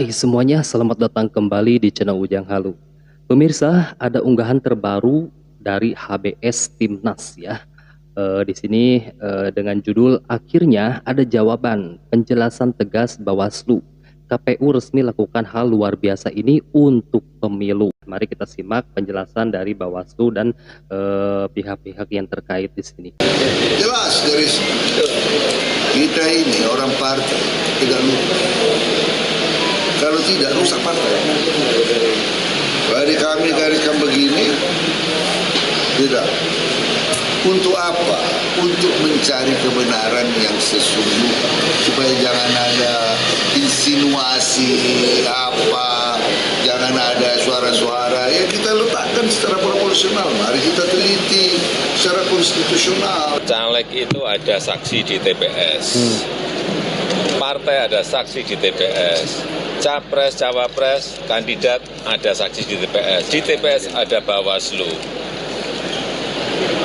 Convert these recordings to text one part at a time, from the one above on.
Hai semuanya, selamat datang kembali di channel Ujang Halu. Pemirsa, ada unggahan terbaru dari HBS Timnas ya. Di sini dengan judul akhirnya ada jawaban penjelasan tegas Bawaslu. KPU resmi lakukan hal luar biasa ini untuk pemilu. Mari kita simak penjelasan dari Bawaslu dan pihak-pihak yang terkait di sini. Jelas dari kita ini orang partai tidak lupa. Kalau tidak rusak partai. Dari kami gariskan begini, tidak. Untuk apa? Untuk mencari kebenaran yang sesungguhnya, supaya jangan ada insinuasi apa, jangan ada suara-suara. Ya kita letakkan secara proporsional. Mari kita teliti secara konstitusional. Caleg itu ada saksi di TPS, partai ada saksi di TPS, capres, cawapres, kandidat ada saksi di TPS. Di TPS ada Bawaslu,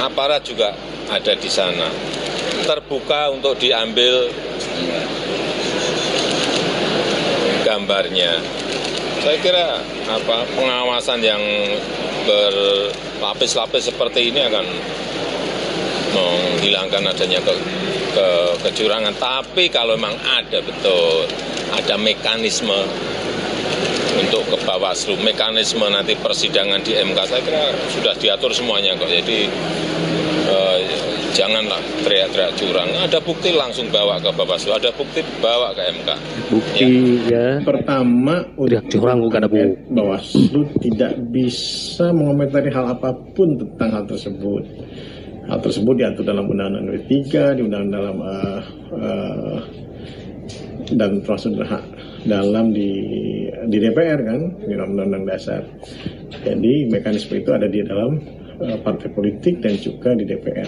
aparat juga ada di sana. Terbuka untuk diambil gambarnya. Saya kira pengawasan yang berlapis-lapis seperti ini akan menghilangkan adanya kecurangan. Tapi kalau memang ada betul, ada mekanisme untuk ke Bawaslu, mekanisme nanti persidangan di MK, saya kira sudah diatur semuanya kok. Jadi janganlah teriak-teriak curang. Ada bukti langsung bawa ke Bawaslu, ada bukti bawa ke MK. Bukti ya. Pertama, teriak curang bukan ada bukti. Bawaslu tidak bisa mengomentari hal apapun tentang hal tersebut. Hal tersebut diatur dalam Undang-Undang Nomor 3, di Undang-Undang dan prosedur hak dalam di DPR kan, di Undang-Undang Dasar. Jadi mekanisme itu ada di dalam partai politik dan juga di DPR.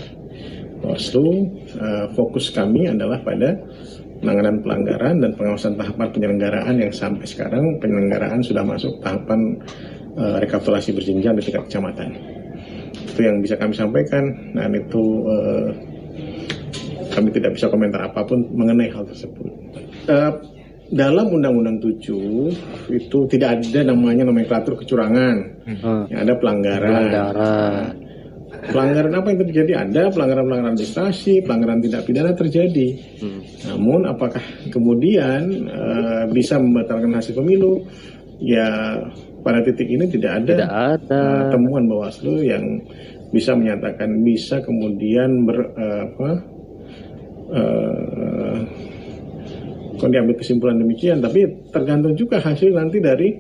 Bawaslu, fokus kami adalah pada penanganan pelanggaran dan pengawasan tahapan penyelenggaraan yang sampai sekarang penyelenggaraan sudah masuk tahapan rekapitulasi berjenjang di tingkat kecamatan. Itu yang bisa kami sampaikan, dan itu kami tidak bisa komentar apapun mengenai hal tersebut. Dalam Undang-Undang 7 itu tidak ada namanya nomenklatur kecurangan, yang ada pelanggaran. Pelanggaran apa yang terjadi? Ada pelanggaran-pelanggaran administrasi, pelanggaran tindak pidana terjadi. Namun apakah kemudian bisa membatalkan hasil pemilu? Ya pada titik ini tidak ada temuan Bawaslu yang bisa menyatakan bisa kemudian diambil kesimpulan demikian. Tapi tergantung juga hasil nanti dari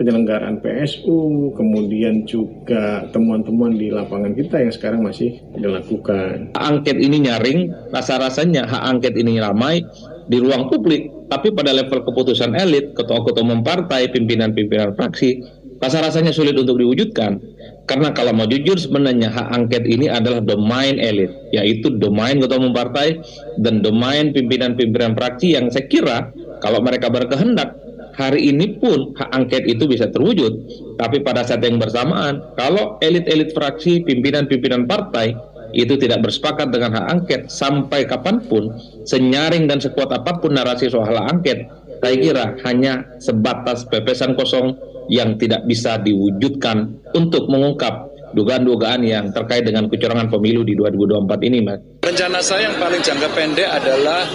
penyelenggaraan PSU, kemudian juga temuan-temuan di lapangan kita yang sekarang masih dilakukan. Hak angket ini nyaring, rasa-rasanya hak angket ini ramai di ruang publik, tapi pada level keputusan elit, ketua-ketua umum partai, pimpinan-pimpinan fraksi, rasa-rasanya sulit untuk diwujudkan. Karena kalau mau jujur sebenarnya hak angket ini adalah domain elit, yaitu domain ketua umum partai dan domain pimpinan-pimpinan fraksi yang saya kira kalau mereka berkehendak, hari ini pun hak angket itu bisa terwujud. Tapi pada saat yang bersamaan, kalau elit-elit fraksi, pimpinan-pimpinan partai itu tidak bersepakat dengan hak angket sampai kapanpun, senyaring dan sekuat apapun narasi soal hak angket, saya kira hanya sebatas pepesan kosong yang tidak bisa diwujudkan untuk mengungkap dugaan-dugaan yang terkait dengan kecurangan pemilu di 2024 ini, Mas. Rencana saya yang paling jangka pendek adalah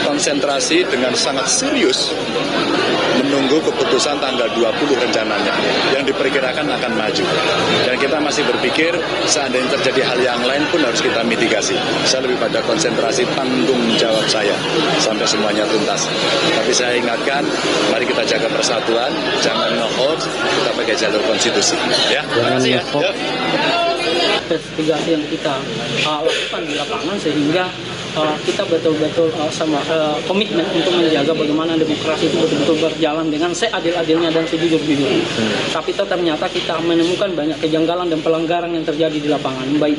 konsentrasi dengan sangat serius menunggu keputusan tanggal 20 rencananya yang diperkirakan akan maju. Dan kita masih berpikir seandainya terjadi hal yang lain pun harus kita mitigasi. Saya lebih pada konsentrasi tanggung jawab saya sampai semuanya tuntas. Tapi saya ingatkan, mari kita jaga persatuan, jangan nge-hoax, kita pakai jalur konstitusi. Ya, terima kasih ya. Investigasi yang kita lakukan di lapangan sehingga kita betul-betul sama komitmen untuk menjaga bagaimana demokrasi itu betul-betul berjalan dengan seadil-adilnya dan sejujur-jujurnya. Tapi ternyata kita menemukan banyak kejanggalan dan pelanggaran yang terjadi di lapangan, baik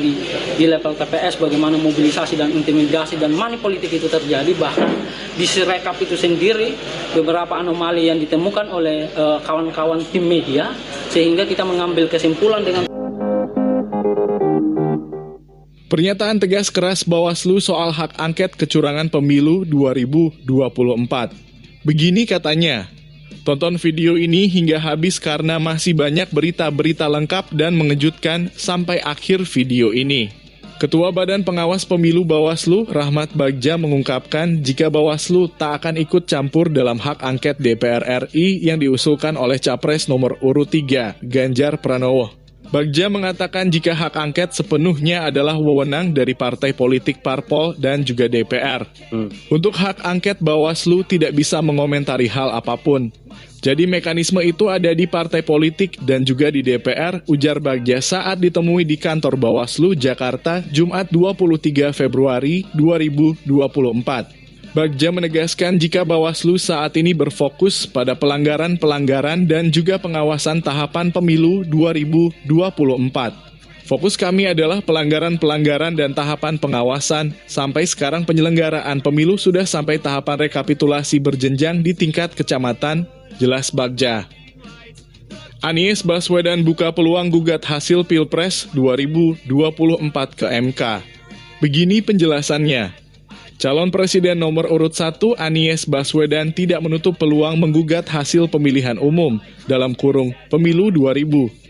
di level TPS, bagaimana mobilisasi dan intimidasi dan money politik itu terjadi, bahkan di Sirekap itu sendiri beberapa anomali yang ditemukan oleh kawan-kawan tim media, sehingga kita mengambil kesimpulan dengan Pernyataan tegas keras Bawaslu soal hak angket kecurangan pemilu 2024. Begini katanya, Tonton video ini hingga habis karena masih banyak berita-berita lengkap dan mengejutkan sampai akhir video ini. Ketua Badan Pengawas Pemilu Bawaslu, Rahmat Bagja, mengungkapkan jika Bawaslu tak akan ikut campur dalam hak angket DPR RI yang diusulkan oleh Capres nomor urut 3, Ganjar Pranowo. Bagja mengatakan jika hak angket sepenuhnya adalah wewenang dari partai politik parpol dan juga DPR. Untuk hak angket, Bawaslu tidak bisa mengomentari hal apapun. Jadi mekanisme itu ada di partai politik dan juga di DPR, ujar Bagja saat ditemui di kantor Bawaslu Jakarta Jumat 23 Februari 2024. Bagja menegaskan jika Bawaslu saat ini berfokus pada pelanggaran-pelanggaran dan juga pengawasan tahapan pemilu 2024. Fokus kami adalah pelanggaran-pelanggaran dan tahapan pengawasan. Sampai sekarang penyelenggaraan pemilu sudah sampai tahapan rekapitulasi berjenjang di tingkat kecamatan, jelas Bagja. Anies Baswedan buka peluang gugat hasil Pilpres 2024 ke MK. Begini penjelasannya. Calon Presiden nomor urut 1 Anies Baswedan tidak menutup peluang menggugat hasil pemilihan umum dalam kurung pemilu 2024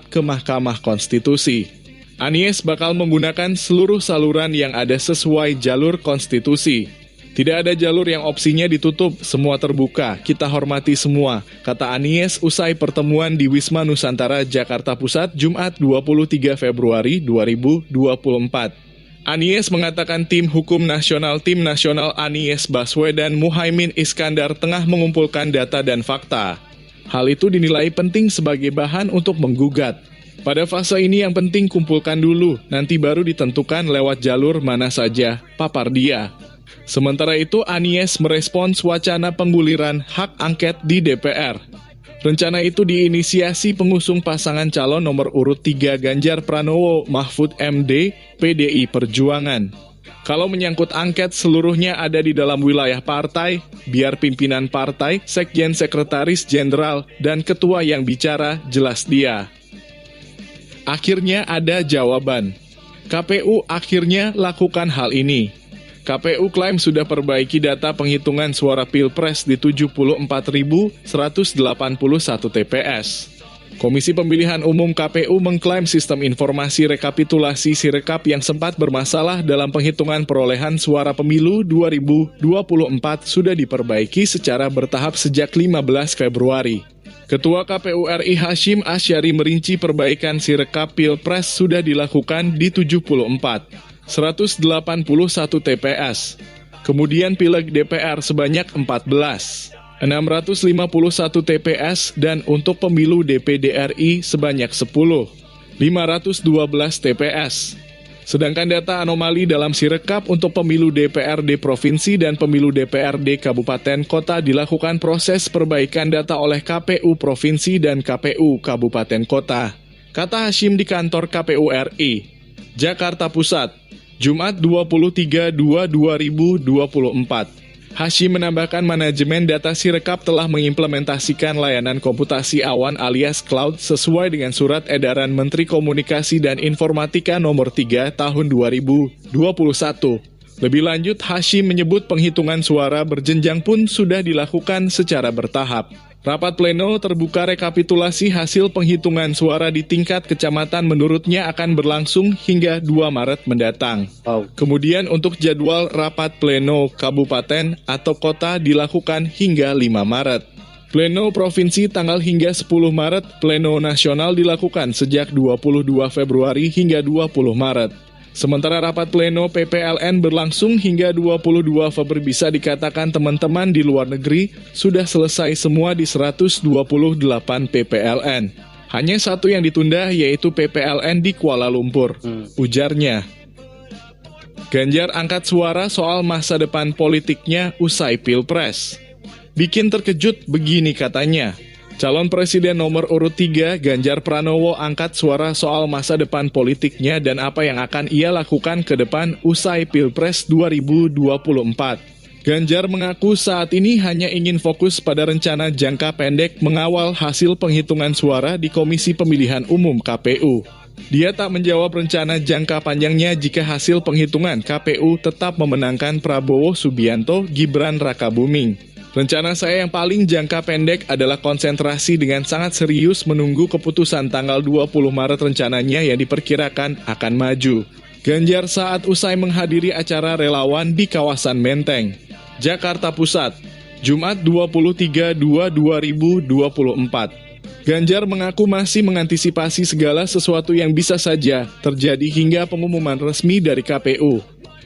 ke Mahkamah Konstitusi. Anies bakal menggunakan seluruh saluran yang ada sesuai jalur konstitusi. Tidak ada jalur yang opsinya ditutup, semua terbuka, kita hormati semua, kata Anies usai pertemuan di Wisma Nusantara, Jakarta Pusat, Jumat 23 Februari 2024. Anies mengatakan tim hukum nasional Anies Baswedan Muhaimin Iskandar tengah mengumpulkan data dan fakta. Hal itu dinilai penting sebagai bahan untuk menggugat. Pada fase ini yang penting kumpulkan dulu, nanti baru ditentukan lewat jalur mana saja, papar dia. Sementara itu Anies merespons wacana pengguliran hak angket di DPR. Rencana itu diinisiasi pengusung pasangan calon nomor urut 3 Ganjar Pranowo Mahfud MD, PDI Perjuangan. Kalau menyangkut angket seluruhnya ada di dalam wilayah partai, biar pimpinan partai, sekjen sekretaris jenderal, dan ketua yang bicara jelas dia. Akhirnya ada jawaban. KPU akhirnya lakukan hal ini. KPU klaim sudah perbaiki data penghitungan suara Pilpres di 74.181 TPS. Komisi Pemilihan Umum KPU mengklaim sistem informasi rekapitulasi Sirekap yang sempat bermasalah dalam penghitungan perolehan suara pemilu 2024 sudah diperbaiki secara bertahap sejak 15 Februari. Ketua KPU RI Hashim Asyari merinci perbaikan Sirekap Pilpres sudah dilakukan di 181 TPS. Kemudian Pileg DPR sebanyak 651 TPS dan untuk pemilu DPD RI sebanyak 512 TPS. Sedangkan data anomali dalam Sirekap untuk pemilu DPRD Provinsi dan pemilu DPRD Kabupaten Kota dilakukan proses perbaikan data oleh KPU Provinsi dan KPU Kabupaten Kota. Kata Hashim di kantor KPU RI, Jakarta Pusat, Jumat 23/2/2024. Hashim menambahkan manajemen data Sirekap telah mengimplementasikan layanan komputasi awan alias cloud sesuai dengan surat edaran Menteri Komunikasi dan Informatika nomor 3 tahun 2021. Lebih lanjut, Hashim menyebut penghitungan suara berjenjang pun sudah dilakukan secara bertahap. Rapat pleno terbuka rekapitulasi hasil penghitungan suara di tingkat kecamatan menurutnya akan berlangsung hingga 2 Maret mendatang. Kemudian untuk jadwal rapat pleno kabupaten atau kota dilakukan hingga 5 Maret. Pleno provinsi tanggal hingga 10 Maret, pleno nasional dilakukan sejak 22 Februari hingga 20 Maret. Sementara rapat pleno PPLN berlangsung hingga 22 Februari, bisa dikatakan teman-teman di luar negeri sudah selesai semua di 128 PPLN. Hanya satu yang ditunda yaitu PPLN di Kuala Lumpur, ujarnya. Ganjar angkat suara soal masa depan politiknya usai Pilpres. Bikin terkejut begini katanya. Calon Presiden nomor urut 3 Ganjar Pranowo angkat suara soal masa depan politiknya dan apa yang akan ia lakukan ke depan usai Pilpres 2024. Ganjar mengaku saat ini hanya ingin fokus pada rencana jangka pendek mengawal hasil penghitungan suara di Komisi Pemilihan Umum KPU. Dia tak menjawab rencana jangka panjangnya jika hasil penghitungan KPU tetap memenangkan Prabowo Subianto Gibran Rakabuming. Rencana saya yang paling jangka pendek adalah konsentrasi dengan sangat serius menunggu keputusan tanggal 20 Maret rencananya yang diperkirakan akan maju. Ganjar saat usai menghadiri acara relawan di kawasan Menteng, Jakarta Pusat, Jumat 23/2/2024. Ganjar mengaku masih mengantisipasi segala sesuatu yang bisa saja terjadi hingga pengumuman resmi dari KPU.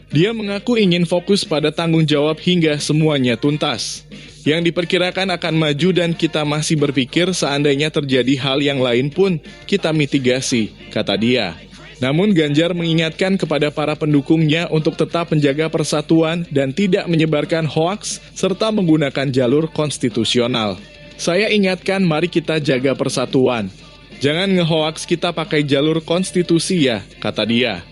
Dia mengaku ingin fokus pada tanggung jawab hingga semuanya tuntas. Yang diperkirakan akan maju dan kita masih berpikir seandainya terjadi hal yang lain pun kita mitigasi, kata dia. Namun Ganjar mengingatkan kepada para pendukungnya untuk tetap menjaga persatuan dan tidak menyebarkan hoaks serta menggunakan jalur konstitusional. Saya ingatkan mari kita jaga persatuan. Jangan ngehoaks kita pakai jalur konstitusi ya, kata dia.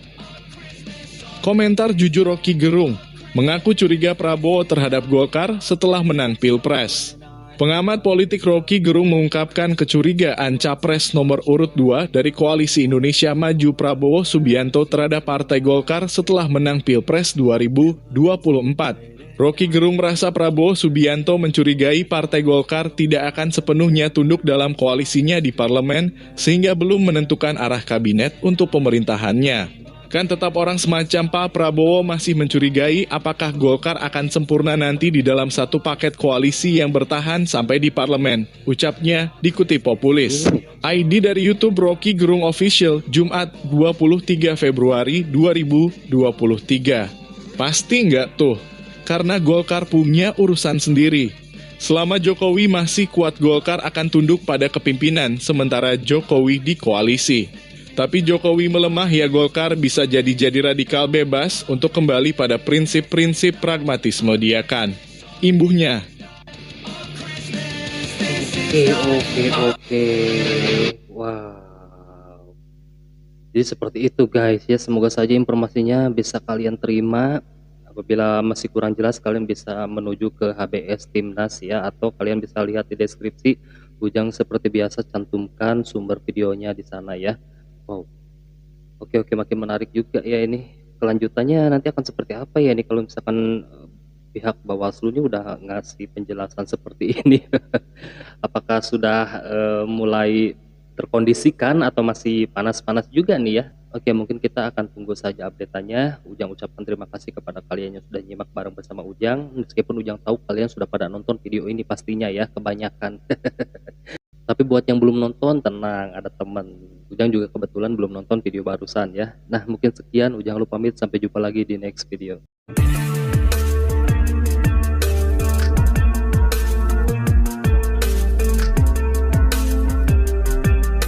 Komentar jujur Rocky Gerung mengaku curiga Prabowo terhadap Golkar setelah menang Pilpres. Pengamat politik Rocky Gerung mengungkapkan kecurigaan Capres nomor urut 2 dari Koalisi Indonesia Maju Prabowo Subianto terhadap Partai Golkar setelah menang Pilpres 2024. Rocky Gerung merasa Prabowo Subianto mencurigai Partai Golkar tidak akan sepenuhnya tunduk dalam koalisinya di parlemen sehingga belum menentukan arah kabinet untuk pemerintahannya. Kan tetap orang semacam Pak Prabowo masih mencurigai apakah Golkar akan sempurna nanti di dalam satu paket koalisi yang bertahan sampai di parlemen. Ucapnya dikutip populis. ID dari YouTube Rocky Gerung Official, Jumat 23 Februari 2023. Pasti nggak tuh? Karena Golkar punya urusan sendiri. Selama Jokowi masih kuat, Golkar akan tunduk pada kepimpinan, sementara Jokowi di koalisi. Tapi Jokowi melemah ya Golkar bisa jadi radikal bebas untuk kembali pada prinsip-prinsip pragmatisme dia kan. Imbuhnya. Oke. Wow. Jadi seperti itu guys ya, semoga saja informasinya bisa kalian terima. Apabila masih kurang jelas kalian bisa menuju ke HBS Timnas ya, atau kalian bisa lihat di deskripsi. Ujang seperti biasa cantumkan sumber videonya di sana ya. Wow. Oke, makin menarik juga ya ini. Kelanjutannya nanti akan seperti apa ya ini kalau misalkan pihak Bawaslu ini udah ngasih penjelasan seperti ini. Apakah sudah mulai terkondisikan atau masih panas-panas juga nih ya? Oke, mungkin kita akan tunggu saja update-nya. Ujang ucapkan terima kasih kepada kalian yang sudah nyimak bareng bersama Ujang. Meskipun Ujang tahu kalian sudah pada nonton video ini pastinya ya, kebanyakan. Tapi buat yang belum nonton, tenang, ada teman. Ujang juga kebetulan belum nonton video barusan ya. Nah, mungkin sekian, Ujang lupa pamit, sampai jumpa lagi di next video.